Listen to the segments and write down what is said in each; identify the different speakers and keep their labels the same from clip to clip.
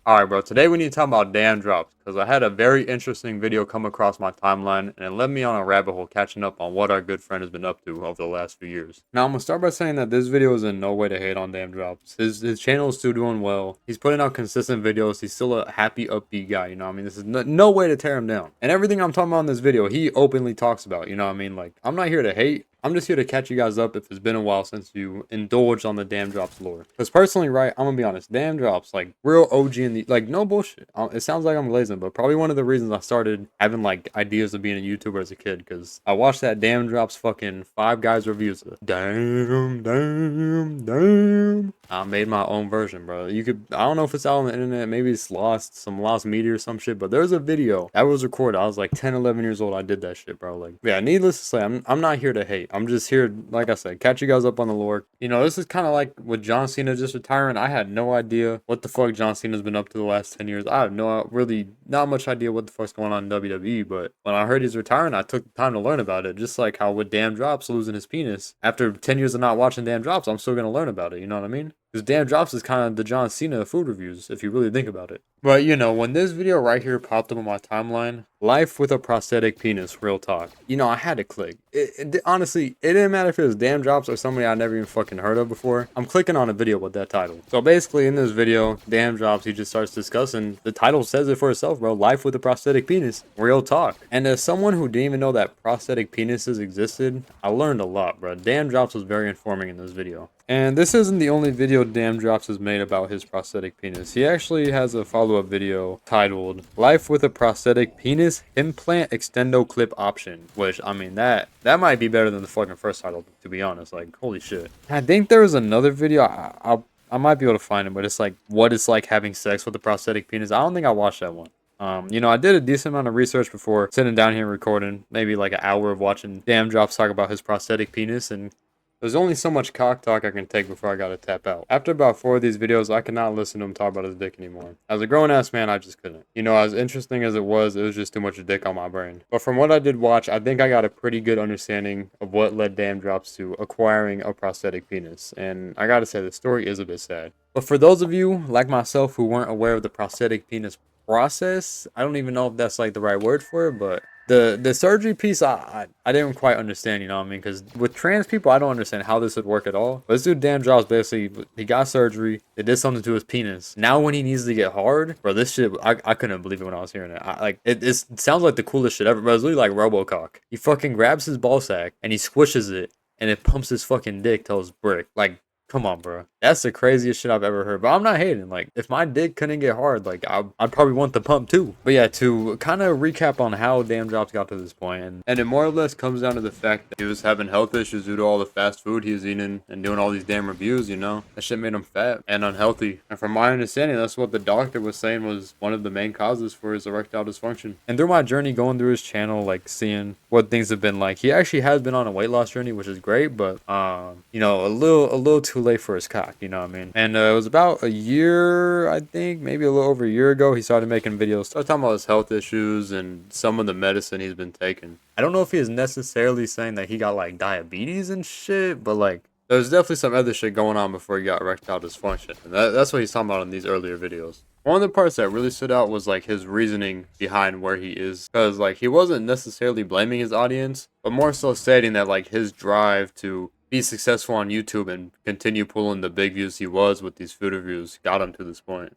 Speaker 1: Alright, bro, today we need to talk about damn drops because I had a very interesting video come across my timeline and it led me on a rabbit hole catching up on what our good friend has been up to over the last few years. Now, I'm gonna start by saying that this video is in no way to hate on damn drops. His channel is still doing well. He's putting out consistent videos. He's still a happy, upbeat guy, you know what I mean? This is no way to tear him down. And everything I'm talking about in this video, he openly talks about, you know what I mean? Like, I'm not here to hate. I'm just here to catch you guys up if it's been a while since you indulged on the damn drops lore. Because personally, right, I'm gonna be honest, damn drops, like real OG in the, like, no bullshit. It sounds like I'm glazing, but probably one of the reasons I started having like ideas of being a YouTuber as a kid, because I watched that damn drops fucking Five Guys reviews. Damn. I made my own version, bro. You could, I don't know if it's out on the internet, maybe it's lost, some lost media or some shit, but there's a video that was recorded. I was like 10, 11 years old. I did that shit, bro. Like, yeah, needless to say, I'm not here to hate. I'm just here, like I said, catch you guys up on the lore. You know, this is kind of like with John Cena just retiring. I had no idea what the fuck John Cena's been up to the last 10 years. I have really not much idea what the fuck's going on in WWE, but when I heard he's retiring, I took the time to learn about it. Just like how with Damn Drops losing his penis, after 10 years of not watching Damn Drops, I'm still gonna learn about it, you know what I mean? Because Damn Drops is kind of the John Cena of food reviews, if you really think about it. But, you know, when this video right here popped up on my timeline, life with a prosthetic penis, real talk. You know, I had to click. Honestly, it didn't matter if it was Damn Drops or somebody I never even fucking heard of before. I'm clicking on a video with that title. So basically, in this video, Damn Drops, he just starts discussing, the title says it for itself, bro. Life with a prosthetic penis, real talk. And as someone who didn't even know that prosthetic penises existed, I learned a lot, bro. Damn Drops was very informing in this video. And this isn't the only video Damn Drops has made about his prosthetic penis. He actually has a follow-up video titled Life with a Prosthetic Penis Implant Extendo Clip Option, which, I mean, that might be better than the fucking first title, to be honest. Like, holy shit. I think there was another video, I might be able to find it, but it's like what it's like having sex with a prosthetic penis. I don't think I watched that one. You know, I did a decent amount of research before sitting down here and recording, maybe like an hour of watching Damn Drops talk about his prosthetic penis, and there's only so much cock talk I can take before I gotta tap out. After about 4 of these videos, I could not listen to him talk about his dick anymore. As a grown-ass man, I just couldn't. You know, as interesting as it was just too much dick on my brain. But from what I did watch, I think I got a pretty good understanding of what led Damn Drops to acquiring a prosthetic penis. And I gotta say, the story is a bit sad. But for those of you, like myself, who weren't aware of the prosthetic penis process, I don't even know if that's like the right word for it, but the surgery piece, I didn't quite understand, you know what I mean? Because with trans people, I don't understand how this would work at all. But this dude, Damn Drops, basically, he got surgery. They did something to his penis. Now when he needs to get hard, bro, this shit, I couldn't believe it when I was hearing it. It sounds like the coolest shit ever, but it's literally like Robocock. He fucking grabs his ball sack, and he squishes it, and it pumps his fucking dick till it's brick. Like, come on, bro. That's the craziest shit I've ever heard. But I'm not hating. Like, if my dick couldn't get hard, like, I'd probably want the pump too. But yeah, to kind of recap on how Damn Drops got to this point, and it more or less comes down to the fact that he was having health issues due to all the fast food he was eating and doing all these damn reviews, you know? That shit made him fat and unhealthy. And from my understanding, that's what the doctor was saying was one of the main causes for his erectile dysfunction. And through my journey going through his channel, like, seeing what things have been like, he actually has been on a weight loss journey, which is great, but, you know, a little too late for his cock. You know what I mean? And it was about a year, I think, maybe a little over a year ago, he started making videos, started talking about his health issues and some of the medicine he's been taking. I don't know if he is necessarily saying that he got like diabetes and shit, but like there's definitely some other shit going on before he got erectile dysfunction. And that's what he's talking about in these earlier videos. One of the parts that really stood out was like his reasoning behind where he is, because like he wasn't necessarily blaming his audience, but more so stating that like his drive to be successful on YouTube and continue pulling the big views he was with these food reviews got him to this point.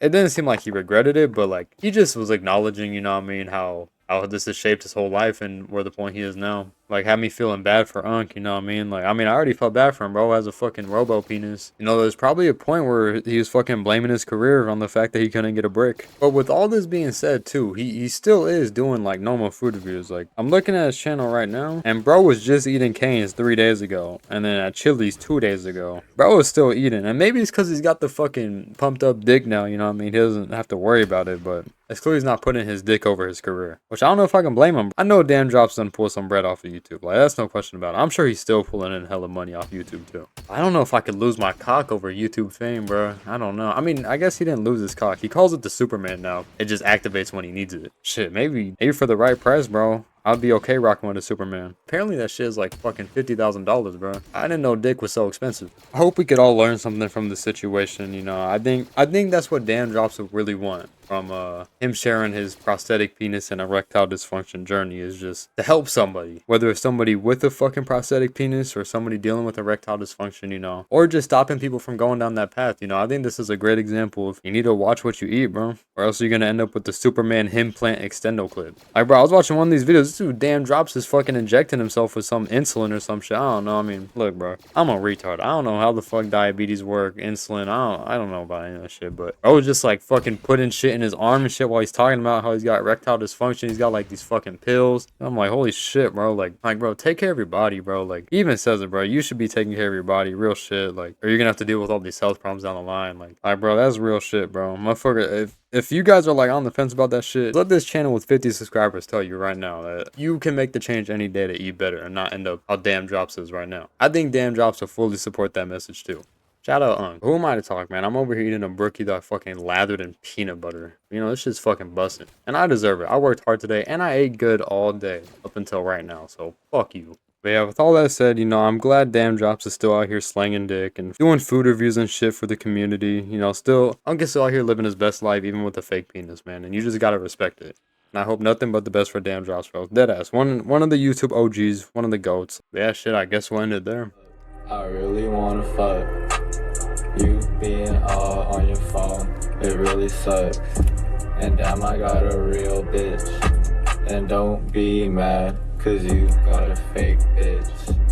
Speaker 1: It didn't seem like he regretted it, but like he just was acknowledging, you know what I mean, how this has shaped his whole life and where the point he is now. Like, had me feeling bad for Unc, you know what I mean? Like, I mean, I already felt bad for him, bro. Has a fucking robo penis. You know, there's probably a point where he was fucking blaming his career on the fact that he couldn't get a brick. But with all this being said, too, he still is doing, like, normal food reviews. Like, I'm looking at his channel right now, and bro was just eating Cane's 3 days ago, and then at Chili's 2 days ago. Bro is still eating, and maybe it's because he's got the fucking pumped up dick now, you know what I mean? He doesn't have to worry about it, but it's clear he's not putting his dick over his career. Which I don't know if I can blame him. I know Damn Drops done pull some bread off of YouTube. Like, that's no question about it. I'm sure he's still pulling in hella money off YouTube too. I don't know if I could lose my cock over YouTube fame, bro. I don't know. I mean, I guess he didn't lose his cock. He calls it the Superman now. It just activates when he needs it. Shit, maybe for the right price, bro. I'd be okay rocking with a Superman. Apparently that shit is like fucking $50,000, bro. I didn't know dick was so expensive. I hope we could all learn something from the situation, you know. I think that's what Daym Drops would really want from him sharing his prosthetic penis and erectile dysfunction journey, is just to help somebody, whether it's somebody with a fucking prosthetic penis or somebody dealing with erectile dysfunction, you know, or just stopping people from going down that path. You know, I think this is a great example of you need to watch what you eat, bro, or else you're gonna end up with the Superman implant extendo clip. Like, bro, I was watching one of these videos. This dude Daym Drops is fucking injecting himself with some insulin or some shit. I don't know. I mean, look, bro, I'm a retard. I don't know how the fuck diabetes work, insulin. I don't know about any of that shit. But I was just like fucking putting shit in his arm and shit while he's talking about how he's got erectile dysfunction. He's got like these fucking pills. I'm like, holy shit, bro. Like, bro, take care of your body, bro. Like, he even says it, bro. You should be taking care of your body, real shit. Like, or you're gonna have to deal with all these health problems down the line. Like, bro, that's real shit, bro. Motherfucker, if you guys are like on the fence about that shit, let this channel with 50 subscribers tell you right now that you can make the change any day to eat better and not end up how Daym Drops is right now. I think Daym Drops will fully support that message too. Shout out Unk. Who am I to talk, man? I'm over here eating a brookie that I fucking lathered in peanut butter. You know, this shit's fucking busting. And I deserve it. I worked hard today and I ate good all day up until right now. So fuck you. But yeah, with all that said, you know, I'm glad Daym Drops is still out here slanging dick and doing food reviews and shit for the community. You know, Unk is still out here living his best life, even with a fake penis, man. And you just gotta respect it. And I hope nothing but the best for Daym Drops, bro. Deadass. One of the YouTube OGs, one of the GOATs. But yeah, shit, I guess we'll end it there.
Speaker 2: I really wanna fuck. You being all on your phone, it really sucks. And damn, I got a real bitch. And don't be mad, cause you got a fake bitch.